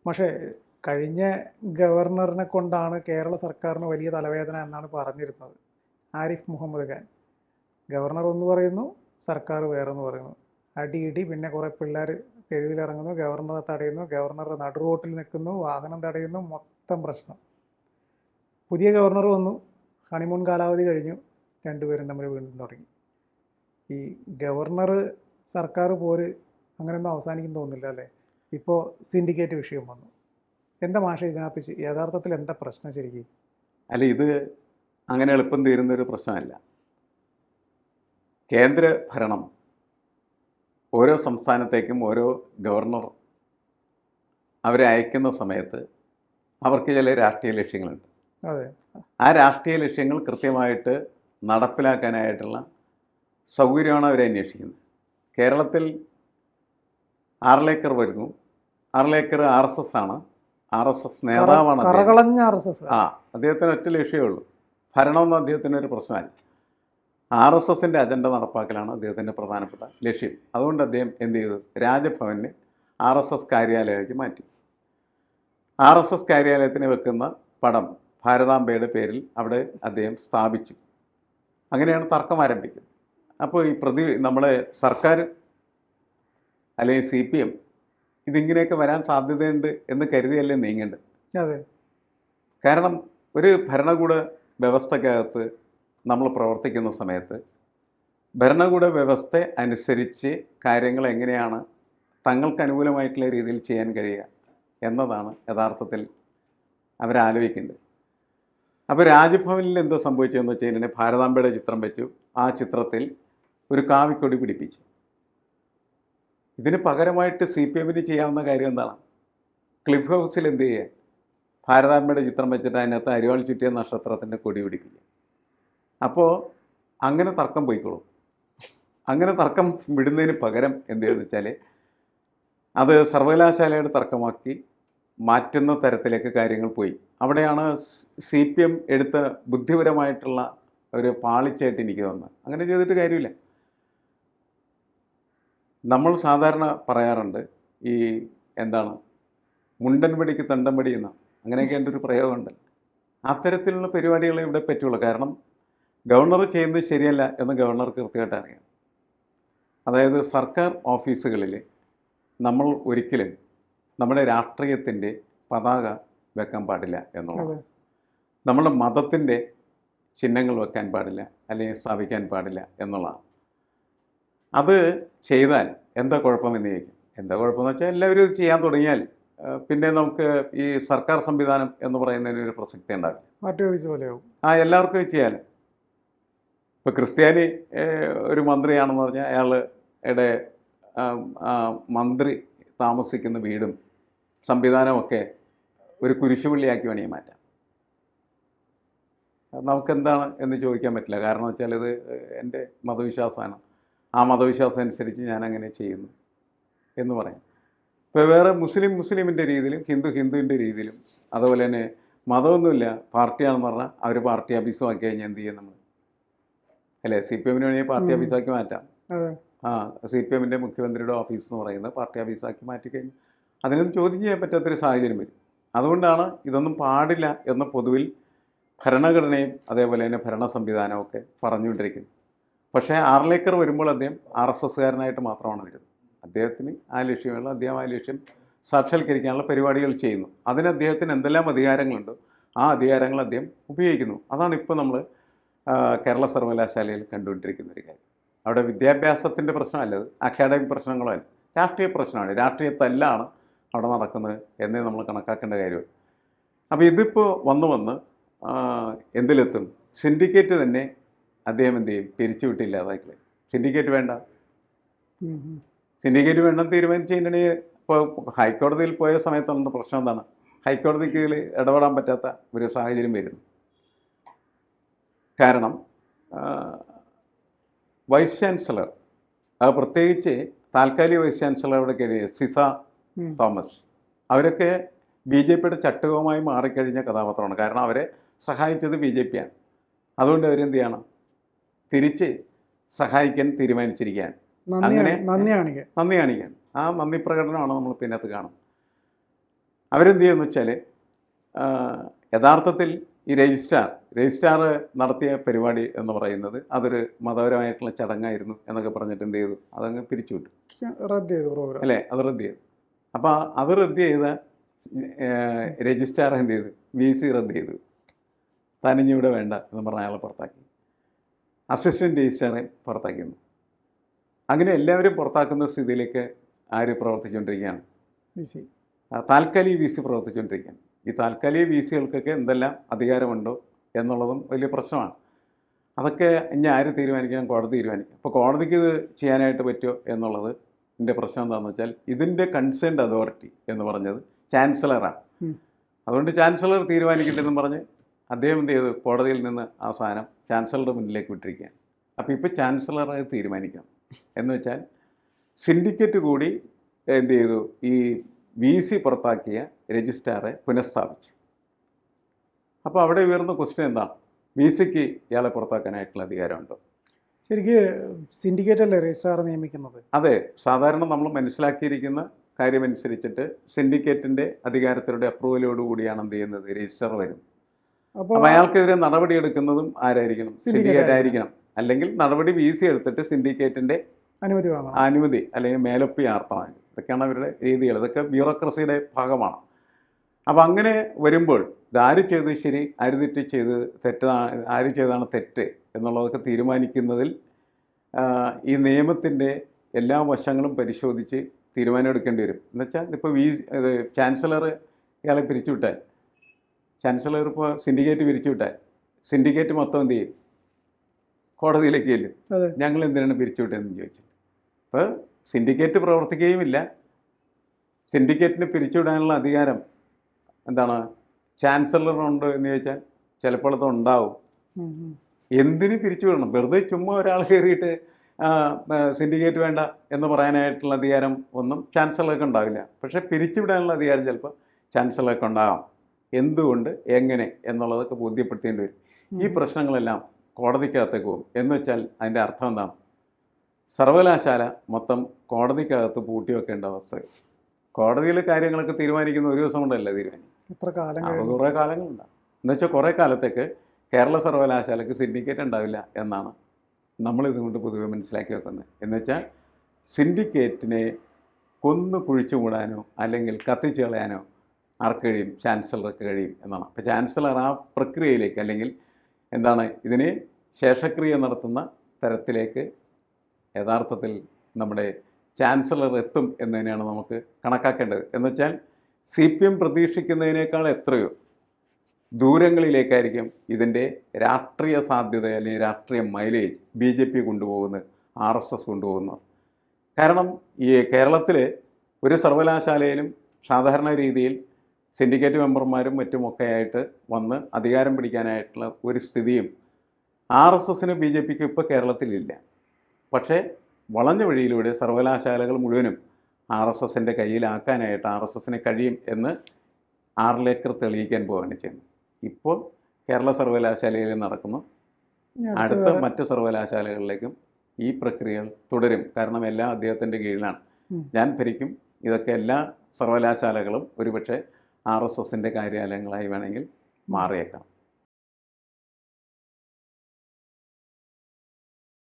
പക്ഷേ കഴിഞ്ഞ ഗവർണറിനെ കൊണ്ടാണ് കേരള സർക്കാരിന് വലിയ തലവേദന എന്നാണ് പറഞ്ഞിരുന്നത്. ആരിഫ് മുഹമ്മദ് ഖാൻ ഗവർണർ ഒന്ന് പറയുന്നു, സർക്കാർ വേറൊന്ന് പറയുന്നു. അടി പിന്നെ കുറേ പിള്ളേർ തെരുവിലിറങ്ങുന്നു, ഗവർണറെ തടയുന്നു, ഗവർണർ നടു റോട്ടിൽ നിൽക്കുന്നു, വാഹനം തടയുന്നു, മൊത്തം പ്രശ്നം. പുതിയ ഗവർണർ വന്നു, ഹണിമൂൺ കാലാവധി കഴിഞ്ഞു, രണ്ടുപേരും തമ്മിൽ വീണ്ടും തുടങ്ങി. ഈ ഗവർണർ സർക്കാർ പോര് അങ്ങനെയൊന്നും അവസാനിക്കും തോന്നുന്നില്ല അല്ലേ? ഇപ്പോൾ സിൻഡിക്കേറ്റ് വിഷയം വന്നു. എന്താ മാഷ ഇതിനകത്ത് യഥാർത്ഥത്തിൽ എന്താ പ്രശ്നം ശരിക്കും? അല്ല, ഇത് അങ്ങനെ എളുപ്പം തീരുന്നൊരു പ്രശ്നമല്ല. കേന്ദ്ര ഭരണം ഓരോ സംസ്ഥാനത്തേക്കും ഓരോ ഗവർണർ അവരെ അയക്കുന്ന സമയത്ത് അവർക്ക് ചില രാഷ്ട്രീയ ലക്ഷ്യങ്ങളുണ്ട്. അതെ, ആ രാഷ്ട്രീയ ലക്ഷ്യങ്ങൾ കൃത്യമായിട്ട് നടപ്പിലാക്കാനായിട്ടുള്ള സൗകര്യമാണ് അവരെ അന്വേഷിക്കുന്നത്. കേരളത്തിൽ ആർലേക്കർ വരുന്നു. ആർലേക്കർ RSS ആണ്, RSS നേതാവാണ്. കറകളഞ്ഞ RSS. അദ്ദേഹത്തിന് ഒറ്റ ലക്ഷ്യമേ ഉള്ളൂ, ഭരണമെന്ന് അദ്ദേഹത്തിനൊരു പ്രശ്നമല്ല. RSSൻ്റെ അജണ്ട നടപ്പാക്കലാണ് അദ്ദേഹത്തിൻ്റെ പ്രധാനപ്പെട്ട ലക്ഷ്യം. അതുകൊണ്ട് അദ്ദേഹം എന്ത് ചെയ്തു? രാജ്ഭവനെ RSS കാര്യാലയമാക്കി മാറ്റി. RSS കാര്യാലയത്തിന് വെക്കുന്ന പടം ഭാരതാംബയുടെ പേരിൽ അവിടെ അദ്ദേഹം സ്ഥാപിച്ചു. അങ്ങനെയാണ് തർക്കം ആരംഭിക്കുന്നത്. അപ്പോൾ ഈ നമ്മളെ സർക്കാർ അല്ലെങ്കിൽ CPM ഇതിങ്ങനെയൊക്കെ വരാൻ സാധ്യതയുണ്ട് എന്ന് കരുതിയല്ലേ നീങ്ങേണ്ടത്? അതെ. കാരണം ഒരു ഭരണകൂട വ്യവസ്ഥക്കകത്ത് നമ്മൾ പ്രവർത്തിക്കുന്ന സമയത്ത് ഭരണകൂട വ്യവസ്ഥ അനുസരിച്ച് കാര്യങ്ങൾ എങ്ങനെയാണ് തങ്ങൾക്ക് അനുകൂലമായിട്ടുള്ള രീതിയിൽ ചെയ്യാൻ കഴിയുക എന്നതാണ് യഥാർത്ഥത്തിൽ അവരാലോചിക്കേണ്ടത്. അപ്പോൾ രാജ്ഭവനിൽ എന്തോ സംഭവിച്ചതെന്ന് വെച്ച് കഴിഞ്ഞാൽ ഭാരതാംബയുടെ ചിത്രം വെച്ചു, ആ ചിത്രത്തിൽ ഒരു കാവിക്കൊടി പിടിപ്പിച്ചു. ഇതിന് പകരമായിട്ട് CPMന് ചെയ്യാവുന്ന കാര്യം എന്താണ്? ക്ലിഫ് ഹൗസിൽ എന്ത് ചെയ്യുക? ഭാരതാംബയുടെ ചിത്രം വെച്ചിട്ട് അതിനകത്ത് അരിവാൾ ചുറ്റിയ നക്ഷത്രത്തിൻ്റെ കൊടി പിടിപ്പിക്കുക. അപ്പോൾ അങ്ങനെ തർക്കം പോയിക്കോളും. അങ്ങനെ തർക്കം വിടുന്നതിന് പകരം എന്ത് ചെയ്യുമെന്ന് വെച്ചാൽ അത് സർവകലാശാലയുടെ തർക്കമാക്കി മാറ്റുന്ന തരത്തിലേക്ക് കാര്യങ്ങൾ പോയി. അവിടെയാണ് CPM എടുത്ത ബുദ്ധിപരമായിട്ടുള്ള ഒരു പാളിച്ചയായിട്ട് എനിക്ക് തോന്നുന്നത്. അങ്ങനെ ചെയ്തിട്ട് കാര്യമില്ല. നമ്മൾ സാധാരണ പറയാറുണ്ട്, ഈ എന്താണ് മുണ്ടൻ പടിക്ക് തണ്ടൻ പടി എന്ന അങ്ങനെയൊക്കെ എൻ്റെ ഒരു പ്രയോഗമുണ്ട്. അത്തരത്തിലുള്ള പരിപാടികളെ ഇവിടെ പറ്റുള്ളൂ. കാരണം ഗവർണർ ചെയ്യുന്നത് ശരിയല്ല എന്ന് ഗവർണർക്ക് കൃത്യമായിട്ട് അറിയാം. അതായത് സർക്കാർ ഓഫീസുകളിൽ നമ്മൾ ഒരിക്കലും നമ്മുടെ രാഷ്ട്രീയത്തിൻ്റെ പതാക വെക്കാൻ പാടില്ല എന്നുള്ളത്, നമ്മുടെ മതത്തിൻ്റെ ചിഹ്നങ്ങൾ വെക്കാൻ പാടില്ല അല്ലെങ്കിൽ സ്ഥാപിക്കാൻ പാടില്ല എന്നുള്ളതാണ്. അത് ചെയ്താൽ എന്താ കുഴപ്പമെന്ന് ചോദിക്കും. എന്താ കുഴപ്പമെന്ന് വെച്ചാൽ എല്ലാവരും ഇത് ചെയ്യാൻ തുടങ്ങിയാൽ പിന്നെ നമുക്ക് ഈ സർക്കാർ സംവിധാനം എന്ന് പറയുന്നതിന് ഒരു പ്രസക്തി ഉണ്ടാവില്ല. പോലെയാവും. എല്ലാവർക്കും ചെയ്യാൻ. ഇപ്പോൾ ക്രിസ്ത്യാനി ഒരു മന്ത്രിയാണെന്ന് പറഞ്ഞാൽ അയാളുടെ മന്ത്രി താമസിക്കുന്ന വീടും സംവിധാനമൊക്കെ ഒരു കുരിശുപള്ളിയാക്കി വേണമെങ്കിൽ മാറ്റാം. നമുക്കെന്താണ് എന്ന് ചോദിക്കാൻ പറ്റില്ല. കാരണം വെച്ചാൽ ഇത് എൻ്റെ മതവിശ്വാസമാണ്, ആ മതവിശ്വാസം അനുസരിച്ച് ഞാൻ അങ്ങനെ ചെയ്യുന്നു എന്ന് പറയാം. ഇപ്പോൾ വേറെ മുസ്ലിമിൻ്റെ രീതിയിലും ഹിന്ദുവിൻ്റെ രീതിയിലും അതുപോലെ തന്നെ മതമൊന്നുമില്ല, പാർട്ടിയാണെന്ന് പറഞ്ഞാൽ അവർ പാർട്ടി ഓഫീസുമാക്കി കഴിഞ്ഞാൽ എന്ത് ചെയ്യും നമ്മൾ? അല്ലേ, CPMന് വേണമെങ്കിൽ പാർട്ടി ഓഫീസാക്കി മാറ്റാം. CPMൻ്റെ മുഖ്യമന്ത്രിയുടെ ഓഫീസ് എന്ന് പറയുന്നത് പാർട്ടി ഓഫീസാക്കി മാറ്റിക്കഴിഞ്ഞ് അതിനൊന്നും ചോദ്യം ചെയ്യാൻ പറ്റാത്തൊരു സാഹചര്യം വരും. അതുകൊണ്ടാണ് ഇതൊന്നും പാടില്ല എന്ന പൊതുവിൽ ഭരണഘടനയും അതേപോലെ തന്നെ ഭരണ സംവിധാനവും ഒക്കെ പറഞ്ഞുകൊണ്ടിരിക്കുന്നത്. പക്ഷേ ആർലേക്കർ വരുമ്പോൾ അദ്ദേഹം RSSകാരനായിട്ട് മാത്രമാണ് വരുന്നത്. അദ്ദേഹത്തിന് ആ ലക്ഷ്യമുള്ള അദ്ദേഹം ആ ലക്ഷ്യം സാക്ഷാത്കരിക്കാനുള്ള പരിപാടികൾ ചെയ്യുന്നു. അതിന് അദ്ദേഹത്തിന് എന്തെല്ലാം അധികാരങ്ങളുണ്ടോ ആ അധികാരങ്ങൾ അദ്ദേഹം ഉപയോഗിക്കുന്നു. അതാണ് ഇപ്പോൾ നമ്മൾ കേരള സർവകലാശാലയിൽ കണ്ടുകൊണ്ടിരിക്കുന്ന ഒരു കാര്യം. അവിടെ വിദ്യാഭ്യാസത്തിൻ്റെ പ്രശ്നമല്ലത്, അക്കാഡമിക് പ്രശ്നങ്ങളോ അല്ല, രാഷ്ട്രീയ പ്രശ്നമാണ്. രാഷ്ട്രീയ തല്ലാണ് അവിടെ നടക്കുന്നത് എന്നേ നമ്മൾ കണക്കാക്കേണ്ട കാര്യമാണ്. അപ്പോൾ ഇതിപ്പോൾ വന്ന് എന്തിലെത്തും? സിൻഡിക്കേറ്റ് തന്നെ അദ്ദേഹം എന്ത് ചെയ്യും? പിരിച്ചുവിട്ടില്ലാതാക്കില്ല. സിൻഡിക്കേറ്റ് വേണ്ടെന്ന് തീരുമാനിച്ച് കഴിഞ്ഞിട്ടുണ്ടെങ്കിൽ ഇപ്പോൾ ഹൈക്കോടതിയിൽ പോയ സമയത്തുള്ള പ്രശ്നം എന്താണ്? ഹൈക്കോടതിക്ക് ഇടപെടാൻ പറ്റാത്ത ഒരു സാഹചര്യം വരുന്നു. കാരണം വൈസ് ചാൻസലർ, അത് പ്രത്യേകിച്ച് താൽക്കാലിക വൈസ് ചാൻസലറുടെ സിസ തോമസ്, അവരൊക്കെ BJPയുടെ ചട്ടുകവുമായി മാറിക്കഴിഞ്ഞ കഥാപാത്രമാണ്. കാരണം അവരെ സഹായിച്ചത് BJPയാണ്. അതുകൊണ്ട് അവരെന്ത് ചെയ്യണം? തിരിച്ച് സഹായിക്കാൻ തീരുമാനിച്ചിരിക്കുകയാണ്. അങ്ങനെ നന്ദി കാണിക്കുകയാണ്. ആ നന്ദി പ്രകടനമാണ് നമ്മൾ പിന്നത്ത് കാണും. അവരെന്ത് ചെയ്യുമെന്ന് വെച്ചാൽ യഥാർത്ഥത്തിൽ ഈ രജിസ്ട്രാർ നടത്തിയ പരിപാടി എന്ന് പറയുന്നത് അതൊരു മതപരമായിട്ടുള്ള ചടങ്ങായിരുന്നു എന്നൊക്കെ പറഞ്ഞിട്ട് എന്ത് ചെയ്തു, അതങ്ങ് പിരിച്ചുവിട്ടു, റദ്ദ് ചെയ്തു പ്രോഗ്രാം അല്ലേ? അത് റദ്ദ് ചെയ്തു. അപ്പോൾ അത് റദ്ദ് ചെയ്ത രജിസ്ട്രാർ എന്ത് ചെയ്തു, VC റദ്ദ് ചെയ്തു, തനിഞ്ഞ് ഇവിടെ വേണ്ട എന്ന് പറഞ്ഞ അയാളെ പുറത്താക്കി. അസിസ്റ്റൻറ്റ് രജിസ്ട്രാറെ പുറത്താക്കിയിരുന്നു. അങ്ങനെ എല്ലാവരും പുറത്താക്കുന്ന സ്ഥിതിയിലേക്ക് ആര് പ്രവർത്തിച്ചുകൊണ്ടിരിക്കുകയാണ്? VC. താൽക്കാലിക VC പ്രവർത്തിച്ചുകൊണ്ടിരിക്കുകയാണ്. ഈ താൽക്കാലിക VCകൾക്കൊക്കെ എന്തെല്ലാം അധികാരമുണ്ടോ എന്നുള്ളതും വലിയ പ്രശ്നമാണ്. അതൊക്കെ ഇനി ആര് തീരുമാനിക്കണം? കോടതി തീരുമാനിക്കും. അപ്പോൾ കോടതിക്ക് ഇത് ചെയ്യാനായിട്ട് പറ്റുമോ എന്നുള്ളത് ഇതിൻ്റെ പ്രശ്നം എന്താണെന്ന് വെച്ചാൽ ഇതിൻ്റെ കൺസേൺഡ് അതോറിറ്റി എന്ന് പറഞ്ഞത് ചാൻസലറാണ്. അതുകൊണ്ട് ചാൻസലർ തീരുമാനിക്കട്ടെന്ന് പറഞ്ഞ് അദ്ദേഹം എന്ത് ചെയ്തു, കോടതിയിൽ നിന്ന് ആ സാധനം ചാൻസലറുടെ മുന്നിലേക്ക് വിട്ടിരിക്കുകയാണ്. അപ്പോൾ ഇപ്പോൾ ചാൻസലർ അത് തീരുമാനിക്കണം എന്ന് വെച്ചാൽ സിൻഡിക്കേറ്റ് കൂടി എന്ത് ചെയ്തു, ഈ VC പുറത്താക്കിയ രജിസ്ട്രാറെ പുനഃസ്ഥാപിച്ചു. അപ്പോൾ അവിടെ ഉയർന്ന ക്വസ്റ്റ്യൻ എന്താണ്, VCക്ക് ഇയാളെ പുറത്താക്കാനായിട്ടുള്ള അധികാരമുണ്ടോ? ശരിക്ക് സിൻഡിക്കേറ്റ് അല്ലേ രജിസ്ട്രാർ നിയമിക്കുന്നത്? അതെ, സാധാരണ നമ്മൾ മനസ്സിലാക്കിയിരിക്കുന്ന കാര്യമനുസരിച്ചിട്ട് സിൻഡിക്കേറ്റിൻ്റെ അധികാരത്തിലൂടെ അപ്രൂവലോടുകൂടിയാണ് എന്ത് ചെയ്യുന്നത്, രജിസ്ട്രാർ വരും. അപ്പോൾ അയാൾക്കെതിരെ നടപടിയെടുക്കുന്നതും ആരായിരിക്കണം? സിൻഡിക്കേറ്റ് ആയിരിക്കണം. അല്ലെങ്കിൽ നടപടി VC എടുത്തിട്ട് സിൻഡിക്കേറ്റിൻ്റെ അനുമതി വാങ്ങണം, അനുമതി അല്ലെങ്കിൽ മേലൊപ്പി ആർത്തണം. ഇതൊക്കെയാണ് അവരുടെ രീതികൾ. ഇതൊക്കെ ബ്യൂറോക്രസിയുടെ ഭാഗമാണ്. അപ്പോൾ അങ്ങനെ വരുമ്പോൾ ഇതാര് ചെയ്ത് ശരി, ആര് തെറ്റ് ചെയ്ത് തെറ്റാണ്, ആര് ചെയ്താണ് തെറ്റ് എന്നുള്ളതൊക്കെ തീരുമാനിക്കുന്നതിൽ ഈ നിയമത്തിൻ്റെ എല്ലാ വശങ്ങളും പരിശോധിച്ച് തീരുമാനമെടുക്കേണ്ടി വരും. എന്നുവെച്ചാൽ ഇപ്പോൾ ചാൻസലർ ഇയാളെ പിരിച്ചുവിട്ടാൽ, ചാൻസലർ ഇപ്പോൾ സിൻഡിക്കേറ്റ് പിരിച്ചുവിട്ടാൽ സിൻഡിക്കേറ്റ് മൊത്തം എന്ത് ചെയ്യും, കോടതിയിലേക്ക് ചെല്ലും. ഞങ്ങൾ എന്തിനാണ് പിരിച്ചുവിട്ടതെന്ന് ചോദിച്ചു. അപ്പോൾ സിൻഡിക്കേറ്റ് പ്രവർത്തിക്കുകയുമില്ല. സിൻഡിക്കേറ്റിന് പിരിച്ചുവിടാനുള്ള അധികാരം എന്താണ്, ചാൻസലറിനുണ്ട് എന്ന് ചോദിച്ചാൽ ചിലപ്പോൾ അത് ഉണ്ടാവും. എന്തിന് പിരിച്ചുവിടണം? വെറുതെ ചുമ്മാ ഒരാൾ കയറിയിട്ട് സിൻഡിക്കേറ്റ് വേണ്ട എന്ന് പറയാനായിട്ടുള്ള അധികാരം ഒന്നും ചാൻസലർക്ക് ഉണ്ടാവില്ല. പക്ഷേ പിരിച്ചുവിടാനുള്ള അധികാരം ചിലപ്പോൾ ചാൻസലർക്ക് ഉണ്ടാകാം. എന്തുകൊണ്ട്, എങ്ങനെ എന്നുള്ളതൊക്കെ ബോധ്യപ്പെടുത്തേണ്ടി വരും. ഈ പ്രശ്നങ്ങളെല്ലാം കോടതിക്കകത്തേക്ക് പോകും. എന്ന് വെച്ചാൽ അതിൻ്റെ അർത്ഥം എന്താണ്, സർവകലാശാല മൊത്തം കോടതിക്കകത്ത് പൂട്ടി വെക്കേണ്ട അവസ്ഥ. കോടതിയിലെ കാര്യങ്ങളൊക്കെ തീരുമാനിക്കുന്ന ഒരു ദിവസം കൊണ്ടല്ല തീരുമാനിക്കും, കുറേ കാലങ്ങളുണ്ടാകും. എന്നുവെച്ചാൽ കുറേ കാലത്തേക്ക് കേരള സർവകലാശാലയ്ക്ക് സിൻഡിക്കേറ്റ് ഉണ്ടാവില്ല എന്നാണ് നമ്മളിതുകൊണ്ട് പൊതുവെ മനസ്സിലാക്കി വെക്കുന്നത്. എന്നുവെച്ചാൽ സിൻഡിക്കേറ്റിനെ കൊന്നു കുഴിച്ചു മൂടാനോ അല്ലെങ്കിൽ കത്തിച്ച് കളയാനോ ആർക്ക് കഴിയും? ചാൻസലർക്ക് കഴിയും എന്നാണ്. അപ്പോൾ ചാൻസലർ ആ പ്രക്രിയയിലേക്ക് അല്ലെങ്കിൽ എന്താണ് ഇതിനെ ശേഷക്രിയ നടത്തുന്ന തരത്തിലേക്ക് യഥാർത്ഥത്തിൽ നമ്മുടെ ചാൻസലർ എത്തും എന്നതിനെയാണ് നമുക്ക് കണക്കാക്കേണ്ടത്. എന്നുവെച്ചാൽ CPM പ്രതീക്ഷിക്കുന്നതിനേക്കാൾ എത്രയോ ദൂരങ്ങളിലേക്കായിരിക്കും ഇതിൻ്റെ രാഷ്ട്രീയ സാധ്യത അല്ലെങ്കിൽ രാഷ്ട്രീയ മൈലേജ് BJP കൊണ്ടുപോകുന്നത്, RSS കൊണ്ടുപോകുന്നത്. കാരണം ഈ കേരളത്തിൽ ഒരു സർവകലാശാലയിലും സാധാരണ രീതിയിൽ സിൻഡിക്കേറ്റ് മെമ്പർമാരും മറ്റുമൊക്കെ ആയിട്ട് വന്ന് അധികാരം പിടിക്കാനായിട്ടുള്ള ഒരു സ്ഥിതിയും RSSന് BJPക്ക് ഇപ്പോൾ കേരളത്തിലില്ല. പക്ഷേ വളഞ്ഞ വഴിയിലൂടെ സർവകലാശാലകൾ മുഴുവനും RSSൻ്റെ കയ്യിലാക്കാനായിട്ട് RSSന് കഴിയും എന്ന് ആർലേക്കർ തെളിയിക്കാൻ പോവുകയാണ് ചെയ്യുന്നത്. ഇപ്പോൾ കേരള സർവകലാശാലയിൽ നടക്കുന്നു. അടുത്ത മറ്റ് സർവകലാശാലകളിലേക്കും ഈ പ്രക്രിയകൾ തുടരും. കാരണം എല്ലാം അദ്ദേഹത്തിൻ്റെ കീഴിലാണ്. ഞാൻ ഭരിക്കും. ഇതൊക്കെ എല്ലാ സർവകലാശാലകളും ഒരുപക്ഷെ RSSൻ്റെ കാര്യാലയങ്ങളായി വേണമെങ്കിൽ മാറിയേക്കാം.